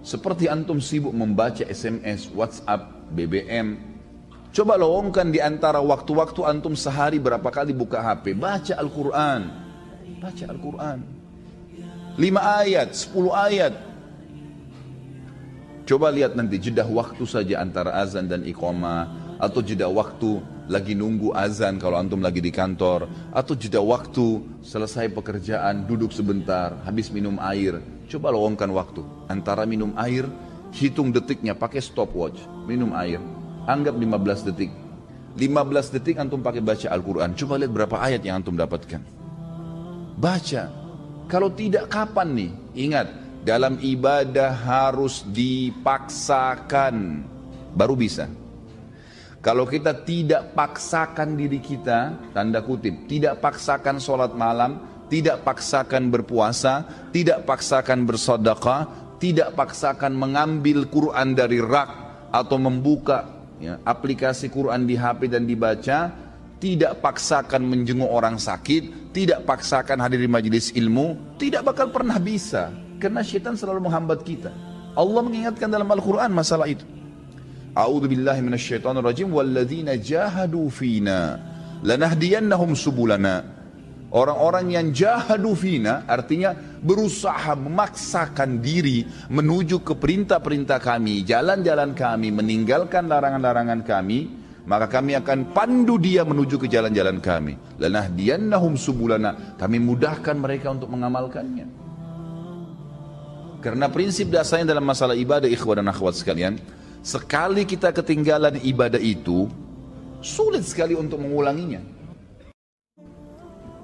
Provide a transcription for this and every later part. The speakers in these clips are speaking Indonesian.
Seperti antum sibuk membaca SMS, WhatsApp, BBM. Coba lowongkan di antara waktu-waktu antum sehari berapa kali buka HP. Baca Al-Quran. Baca Al-Quran. 5 ayat, 10 ayat. Coba lihat nanti jeda waktu saja antara azan dan iqamah. Atau jeda waktu lagi nunggu azan kalau antum lagi di kantor. Atau jeda waktu selesai pekerjaan, duduk sebentar, habis minum air. Coba lowongkan waktu. Antara minum air, hitung detiknya pakai stopwatch. Minum air, anggap 15 detik. 15 detik antum pakai baca Al-Quran. Coba lihat berapa ayat yang antum dapatkan. Baca. Kalau tidak kapan nih? Ingat, dalam ibadah harus dipaksakan. Baru bisa. Kalau kita tidak paksakan diri kita, tanda kutip, tidak paksakan sholat malam, tidak paksakan berpuasa, tidak paksakan bersedekah, tidak paksakan mengambil Quran dari rak atau membuka aplikasi Quran di HP dan dibaca, tidak paksakan menjenguk orang sakit, tidak paksakan hadir di majelis ilmu, tidak bakal pernah bisa. Karena syaitan selalu menghambat kita. Allah mengingatkan dalam Al-Quran masalah itu. A'udzu billahi minasyaitonir rajim walladzina jahadu fina lanahdiyannahum subulana. Orang-orang yang jahadu fina artinya berusaha memaksakan diri menuju ke perintah-perintah kami, jalan-jalan kami, meninggalkan larangan-larangan kami, maka kami akan pandu dia menuju ke jalan-jalan kami. Lanahdiyannahum subulana. Kami mudahkan mereka untuk mengamalkannya. Karena prinsip dasarnya dalam masalah ibadah, ikhwan dan akhwat sekalian, sekali kita ketinggalan ibadah itu, sulit sekali untuk mengulanginya.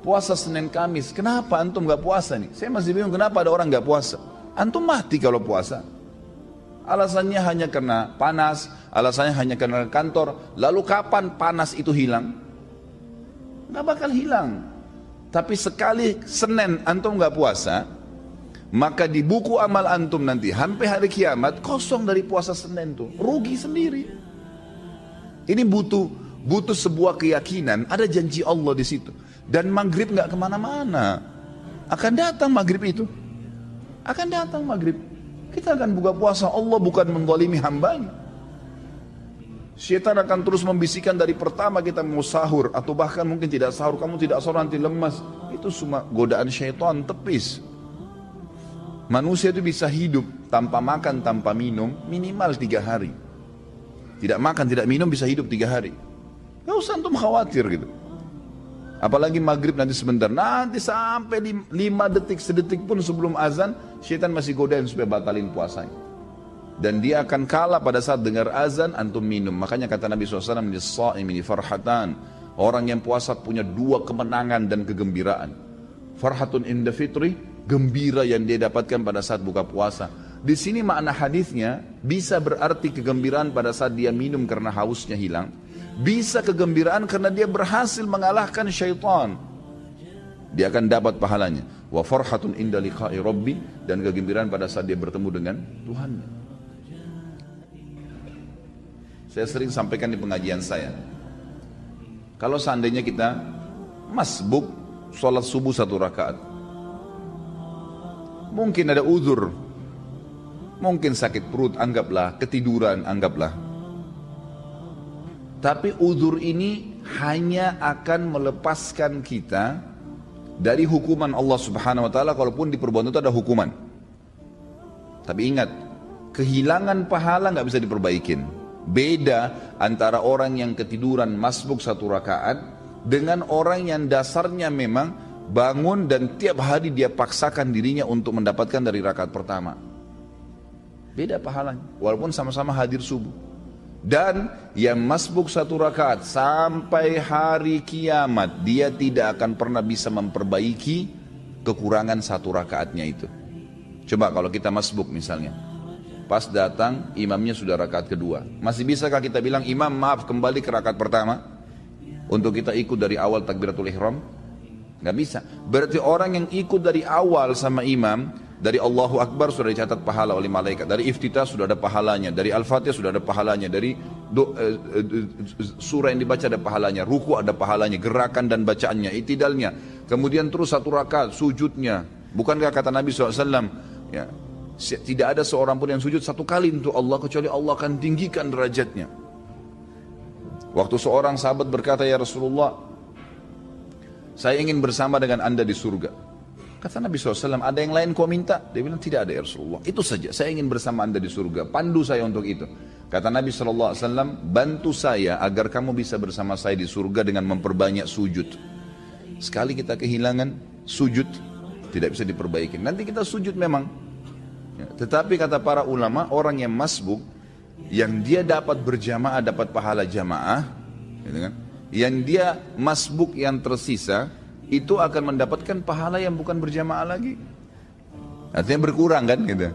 Puasa Senin Kamis, kenapa antum gak puasa nih? Saya masih bingung kenapa ada orang gak puasa. Antum mati kalau puasa. Alasannya hanya karena panas, alasannya hanya karena kantor. Lalu kapan panas itu hilang? Gak bakal hilang. Tapi sekali Senin antum gak puasa, maka di buku amal antum nanti sampai hari kiamat kosong dari puasa Senin tuh, rugi sendiri. Ini butuh sebuah keyakinan, ada janji Allah di situ. Dan maghrib nggak kemana-mana, akan datang maghrib itu, akan datang maghrib. Kita akan buka puasa, Allah bukan menzalimi hambanya. Syaitan akan terus membisikkan dari pertama kita mau sahur atau bahkan mungkin tidak sahur, kamu tidak sahur nanti lemas. Itu semua godaan syaitan tepis. Manusia itu bisa hidup tanpa makan, tanpa minum minimal 3 hari. Tidak makan, tidak minum bisa hidup 3 hari. Gak usah antum khawatir gitu. Apalagi maghrib nanti sebentar. Nanti sampai 5 detik, sedetik pun sebelum azan, syaitan masih godain supaya batalin puasanya. Dan dia akan kalah pada saat dengar azan, antum minum. Makanya kata Nabi SAW, "Lis-sha'imi farhatan." Orang yang puasa punya 2 kemenangan dan kegembiraan. Farhatun inda fitri, gembira yang dia dapatkan pada saat buka puasa. Di sini makna hadisnya bisa berarti kegembiraan pada saat dia minum karena hausnya hilang, bisa kegembiraan karena dia berhasil mengalahkan syaitan. Dia akan dapat pahalanya. Wa farhatun inda liqa'i rabbi, dan kegembiraan pada saat dia bertemu dengan Tuhannya. Saya sering sampaikan di pengajian saya, kalau seandainya kita masbuk sholat subuh 1 rakaat, mungkin ada uzur, mungkin sakit perut, anggaplah, ketiduran, anggaplah. Tapi uzur ini hanya akan melepaskan kita dari hukuman Allah Subhanahu wa taala, kalaupun di perbuatan itu ada hukuman. Tapi ingat, kehilangan pahala nggak bisa diperbaikin. Beda antara orang yang ketiduran masbuk 1 rakaat dengan orang yang dasarnya memang bangun dan tiap hari dia paksakan dirinya untuk mendapatkan dari rakaat pertama. Beda pahalanya, walaupun sama-sama hadir subuh. Dan yang masbuk 1 rakaat sampai hari kiamat, dia tidak akan pernah bisa memperbaiki kekurangan 1 rakaatnya itu. Coba kalau kita masbuk misalnya, pas datang imamnya sudah rakaat kedua, masih bisakah kita bilang, imam maaf kembali ke rakaat pertama untuk kita ikut dari awal takbiratul ihram? Nggak bisa. Berarti orang yang ikut dari awal sama imam, dari Allahu Akbar sudah dicatat pahala oleh malaikat, dari iftitah sudah ada pahalanya, dari Al-Fatihah sudah ada pahalanya, dari surah yang dibaca ada pahalanya, ruku ada pahalanya, gerakan dan bacaannya, itidalnya, kemudian terus 1 rakaat sujudnya. Bukankah kata Nabi SAW, ya, Tidak ada seorang pun yang sujud satu kali untuk Allah kecuali Allah akan tinggikan derajatnya. Waktu seorang sahabat berkata, ya Rasulullah, saya ingin bersama dengan anda di surga. Kata Nabi SAW, ada yang lain kau minta? Dia bilang, tidak ada ya Rasulullah. Itu saja, saya ingin bersama anda di surga. Pandu saya untuk itu. Kata Nabi SAW, bantu saya agar kamu bisa bersama saya di surga dengan memperbanyak sujud. Sekali kita kehilangan sujud, tidak bisa diperbaiki. Nanti kita sujud memang. Tetapi kata para ulama, orang yang masbuk, yang dia dapat berjamaah, dapat pahala jamaah, gitu kan? Yang dia masbuk yang tersisa, itu akan mendapatkan pahala yang bukan berjamaah lagi. Artinya berkurang kan gitu.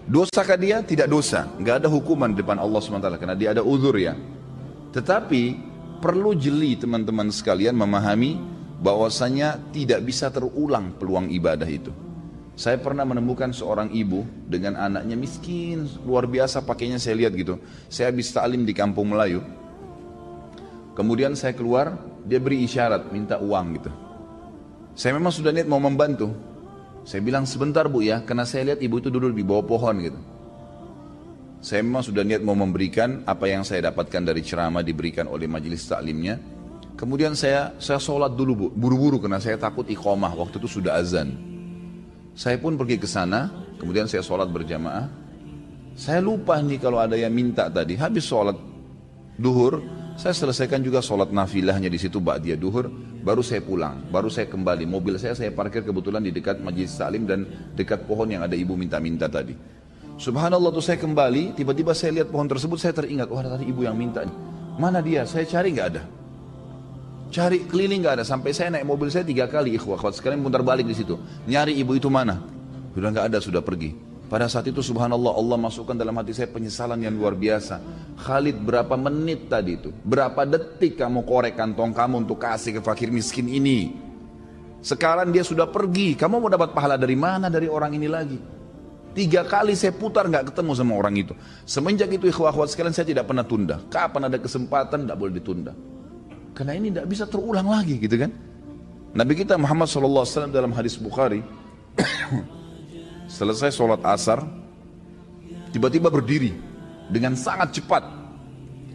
Dosakah dia? Tidak dosa. Nggak ada hukuman di depan Allah SWT karena dia ada uzur ya. Tetapi perlu jeli teman-teman sekalian memahami bahwasanya tidak bisa terulang peluang ibadah itu. Saya pernah menemukan seorang ibu dengan anaknya miskin, luar biasa pakainya saya lihat gitu. Saya habis ta'lim di kampung Melayu. Kemudian saya keluar, dia beri isyarat, minta uang gitu. Saya memang sudah niat mau membantu. Saya bilang sebentar bu ya, karena saya lihat ibu itu duduk di bawah pohon gitu. Saya memang sudah niat mau memberikan apa yang saya dapatkan dari ceramah diberikan oleh majelis taklimnya. Kemudian saya sholat dulu bu, buru-buru karena saya takut iqamah, waktu itu sudah azan. Saya pun pergi ke sana, kemudian saya sholat berjamaah. Saya lupa nih kalau ada yang minta tadi, habis sholat duhur, saya selesaikan juga sholat nafilahnya di situ ba'diyah duhur, baru saya pulang, baru saya kembali. Mobil saya parkir kebetulan di dekat majelis taklim dan dekat pohon yang ada ibu minta-minta tadi. Subhanallah tuh saya kembali, tiba-tiba saya lihat pohon tersebut, saya teringat, wah tadi ibu yang minta nih. Mana dia? Saya cari nggak ada. Cari keliling nggak ada, sampai saya naik mobil saya 3 kali, ikhwah sekalian putar balik di situ, nyari ibu itu mana, sudah nggak ada, sudah pergi. Pada saat itu subhanallah Allah masukkan dalam hati saya penyesalan yang luar biasa. Khalid, berapa menit tadi itu, berapa detik kamu korek kantong kamu untuk kasih ke fakir miskin ini. Sekarang dia sudah pergi, kamu mau dapat pahala dari mana dari orang ini lagi? 3 kali saya putar nggak ketemu sama orang itu. Semenjak itu ikhwah sekalian saya tidak pernah tunda. Kapan ada kesempatan tidak boleh ditunda. Karena ini tidak bisa terulang lagi gitu kan. Nabi kita Muhammad SAW dalam hadis Bukhari selesai sholat asar tiba-tiba berdiri dengan sangat cepat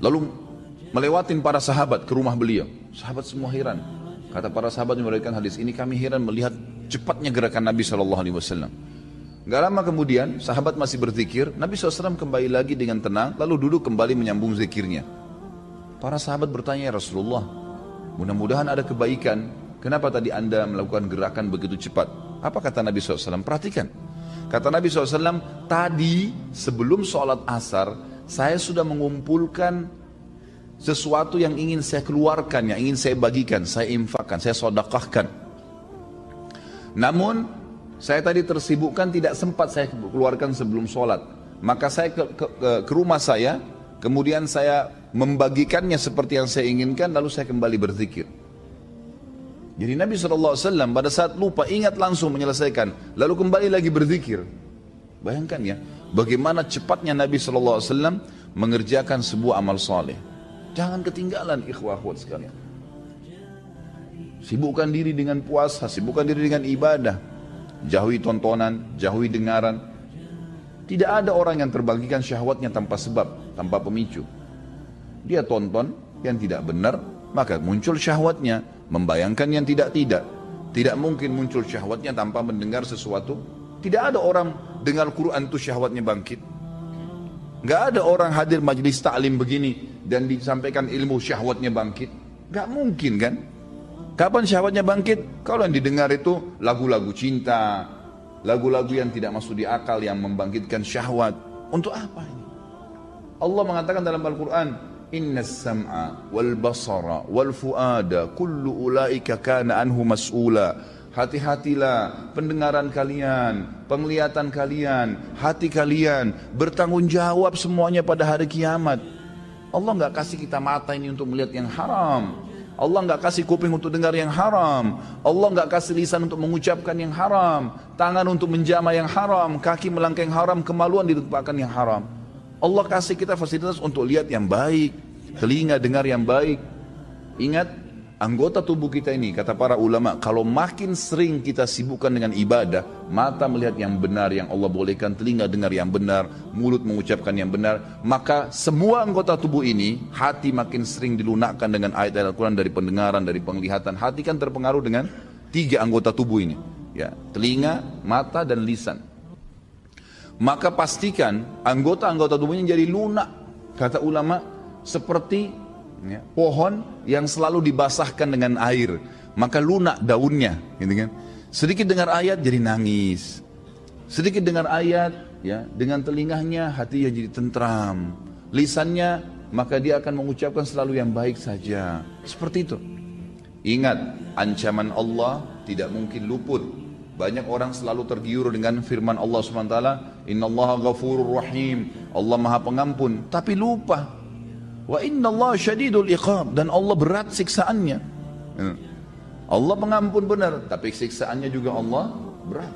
lalu melewatin para sahabat ke rumah beliau. Sahabat semua heran. Kata para sahabat yang meriwayatkan hadis ini, kami heran melihat cepatnya gerakan Nabi SAW. Gak lama kemudian sahabat masih berzikir, Nabi SAW kembali lagi dengan tenang lalu duduk kembali menyambung zikirnya. Para sahabat bertanya, ya Rasulullah, mudah-mudahan ada kebaikan. Kenapa tadi anda melakukan gerakan begitu cepat? Apa kata Nabi SAW? Perhatikan. Kata Nabi SAW, tadi sebelum sholat asar, saya sudah mengumpulkan sesuatu yang ingin saya keluarkan, yang ingin saya bagikan, saya infakkan, saya sedekahkan. Namun, saya tadi tersibukkan, tidak sempat saya keluarkan sebelum sholat. Maka saya ke rumah saya, kemudian saya membagikannya seperti yang saya inginkan, lalu saya kembali berzikir. Jadi Nabi SAW pada saat lupa ingat langsung menyelesaikan, lalu kembali lagi berzikir. Bayangkan ya, bagaimana cepatnya Nabi SAW mengerjakan sebuah amal saleh. Jangan ketinggalan ikhwah sekalian. Sibukkan diri dengan puasa, sibukkan diri dengan ibadah. Jauhi tontonan, jauhi dengaran. Tidak ada orang yang terbagikan syahwatnya tanpa sebab, tanpa pemicu. Dia tonton yang tidak benar, maka muncul syahwatnya, membayangkan yang tidak-tidak. Tidak mungkin muncul syahwatnya tanpa mendengar sesuatu. Tidak ada orang dengar Quran itu syahwatnya bangkit. Gak ada orang hadir majelis taklim begini dan disampaikan ilmu syahwatnya bangkit. Gak mungkin kan? Kapan syahwatnya bangkit? Kalau yang didengar itu lagu-lagu cinta, lagu-lagu yang tidak masuk di akal, yang membangkitkan syahwat. Untuk apa ini? Allah mengatakan dalam Al-Quran, Inna sam'a wal basara wal fuada kullu ulaika kana anhu mas'ula. Hati-hatilah pendengaran kalian, penglihatan kalian, hati kalian bertanggung jawab semuanya pada hari kiamat. Allah nggak kasih kita mata ini untuk melihat yang haram. Allah nggak kasih kuping untuk dengar yang haram. Allah nggak kasih lisan untuk mengucapkan yang haram, tangan untuk menjama yang haram, kaki melangkah yang haram, kemaluan ditumpahkan yang haram. Allah kasih kita fasilitas untuk lihat yang baik, telinga dengar yang baik. Ingat anggota tubuh kita ini, kata para ulama, kalau makin sering kita sibukkan dengan ibadah, mata melihat yang benar, yang Allah bolehkan, telinga dengar yang benar, mulut mengucapkan yang benar, maka semua anggota tubuh ini, hati makin sering dilunakkan dengan ayat-ayat Al-Quran, dari pendengaran, dari penglihatan. Hati kan terpengaruh dengan 3 anggota tubuh ini, ya, telinga, mata, dan lisan. Maka pastikan anggota-anggota tubuhnya jadi lunak, kata ulama, seperti pohon yang selalu dibasahkan dengan air, maka lunak daunnya, gitu kan. Sedikit dengar ayat jadi nangis, sedikit dengar ayat, ya, dengan telinganya hatinya jadi tentram, lisannya maka dia akan mengucapkan selalu yang baik saja, seperti itu. Ingat, ancaman Allah tidak mungkin luput. Banyak orang selalu tergiur dengan firman Allah SWT, Innallaha ghafurur rahim, Allah maha pengampun, tapi lupa, wa innallaha syadidul iqab, dan Allah berat siksaannya. Allah pengampun benar, tapi siksaannya juga Allah berat.